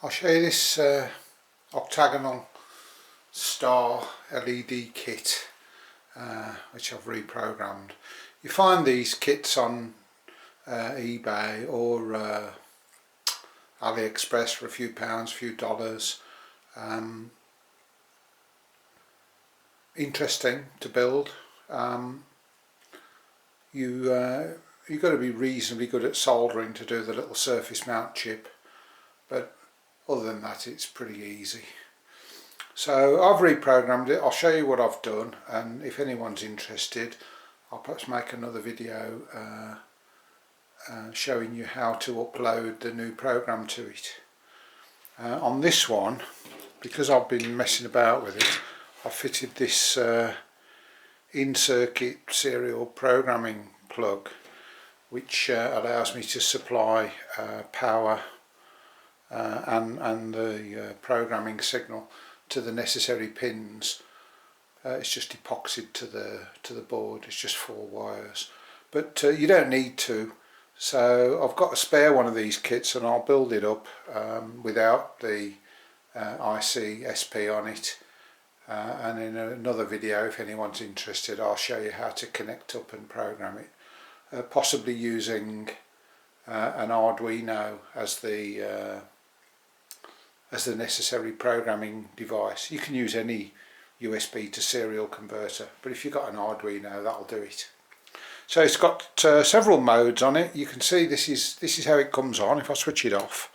I'll show you this Octagonal Star LED kit which I've reprogrammed. You find these kits on eBay or AliExpress for a few pounds, a few dollars. Interesting to build. You've got to be reasonably good at soldering to do the little surface mount chip, but other than that it's pretty easy. So I've reprogrammed it. I'll show you what I've done, and if anyone's interested I'll perhaps make another video showing you how to upload the new program to it. On this one, because I've been messing about with it, I fitted this in-circuit serial programming plug, which allows me to supply power and the programming signal to the necessary pins. It's just epoxied to the board. It's just 4 wires, but you don't need to. So I've got a spare one of these kits, and I'll build it up without the IC SP on it. And in another video, if anyone's interested, I'll show you how to connect up and program it, possibly using an Arduino as the necessary programming device. You can use any USB to serial converter, but if you've got an Arduino, that'll do it. So it's got several modes on it. You can see this is how it comes on. If I switch it off,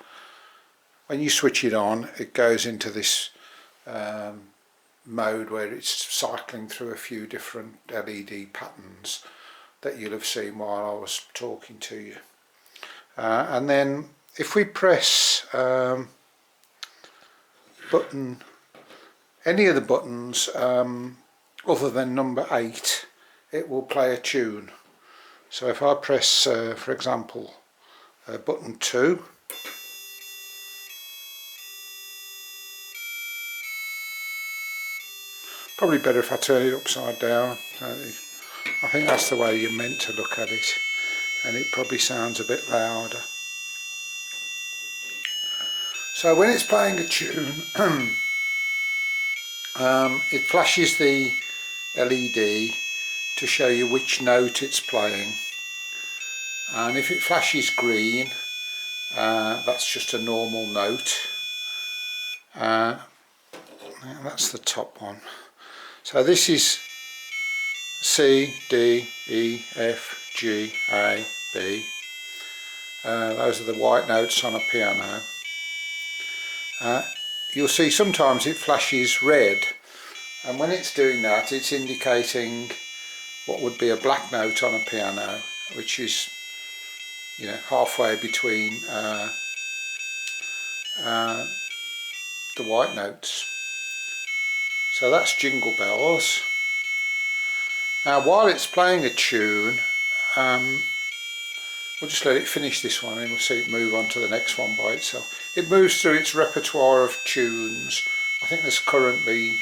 when you switch it on, it goes into this mode where it's cycling through a few different LED patterns that you'll have seen while I was talking to you. And then if we press button, any of the buttons other than number 8, it will play a tune. So if I press for example button 2, probably better if I turn it upside down. I think that's the way you're meant to look at it, and it probably sounds a bit louder. So when it's playing a tune, it flashes the LED to show you which note it's playing, and if it flashes green, that's just a normal note. That's the top one. So this is C, D, E, F, G, A, B. Those are the white notes on a piano. You'll see sometimes it flashes red, and when it's doing that, it's indicating what would be a black note on a piano, which is, you know, halfway between the white notes. So that's Jingle Bells. Now while it's playing a tune, we'll just let it finish this one and we'll see it move on to the next one by itself. It moves through its repertoire of tunes. I think there's currently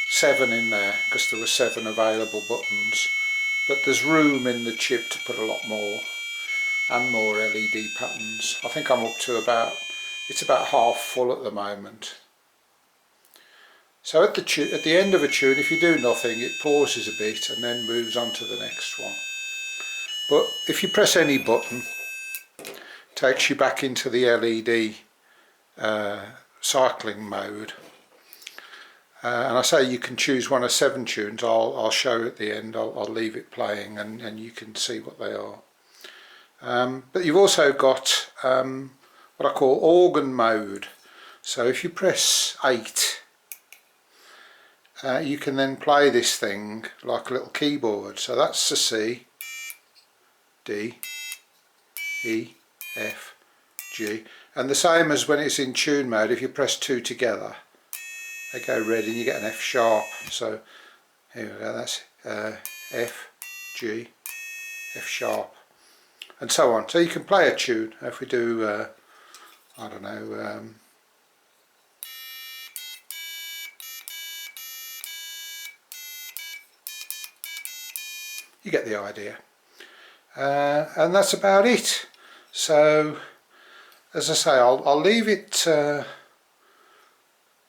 7 in there because there were 7 available buttons, but there's room in the chip to put a lot more and more LED patterns. I think I'm up to it's about half full at the moment. So at the end of a tune, if you do nothing, it pauses a bit and then moves on to the next one. But if you press any button, it takes you back into the LED cycling mode. And I say you can choose one of 7 tunes. I'll show at the end. I'll leave it playing and you can see what they are. But you've also got what I call organ mode. So if you press 8, you can then play this thing like a little keyboard. So that's the C, D, E, F, G, and the same as when it's in tune mode. If you press 2 together, they go red and you get an F sharp. So here we go, that's F, G, F sharp, and so on. So you can play a tune. If we do I don't know, you get the idea. And that's about it. So as I say, I'll leave it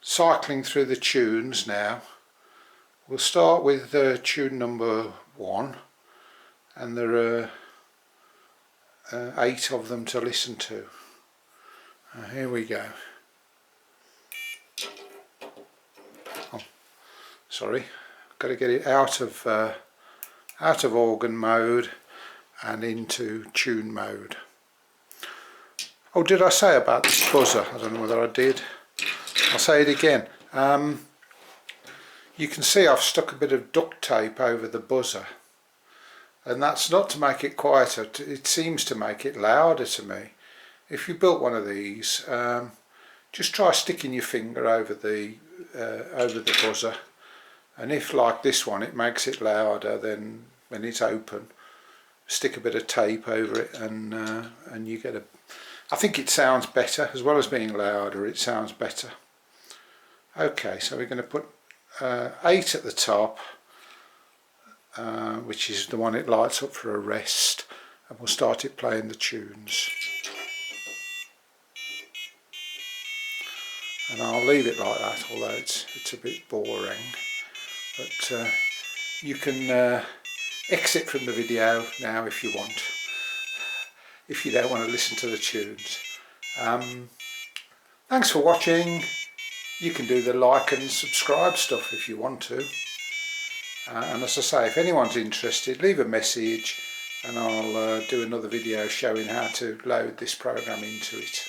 cycling through the tunes now. We'll start with tune number 1, and there are 8 of them to listen to. Here we go. Oh, sorry, got to get it out of organ mode and into tune mode. Oh, did I say about this buzzer? I don't know whether I did. I'll say it again. You can see I've stuck a bit of duct tape over the buzzer, and that's not to make it quieter, it seems to make it louder to me. If you built one of these, just try sticking your finger over the buzzer, and if, like this one, it makes it louder, then when it's open, stick a bit of tape over it, and you get I think it sounds better. As well as being louder, it sounds better. Okay, so we're going to put 8 at the top, which is the one it lights up for a rest, and we'll start it playing the tunes. And I'll leave it like that, although it's a bit boring. But you can exit from the video now if you want, if you don't want to listen to the tunes. Thanks for watching. You can do the like and subscribe stuff if you want to. And as I say, if anyone's interested, leave a message and I'll do another video showing how to load this program into it.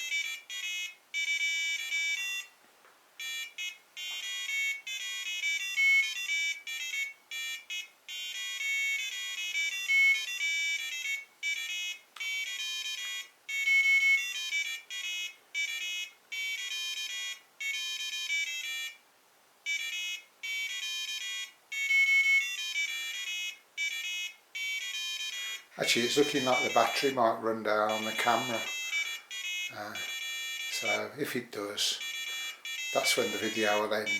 Actually, it's looking like the battery might run down on the camera, so if it does, that's when the video will end.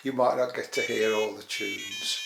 You might not get to hear all the tunes.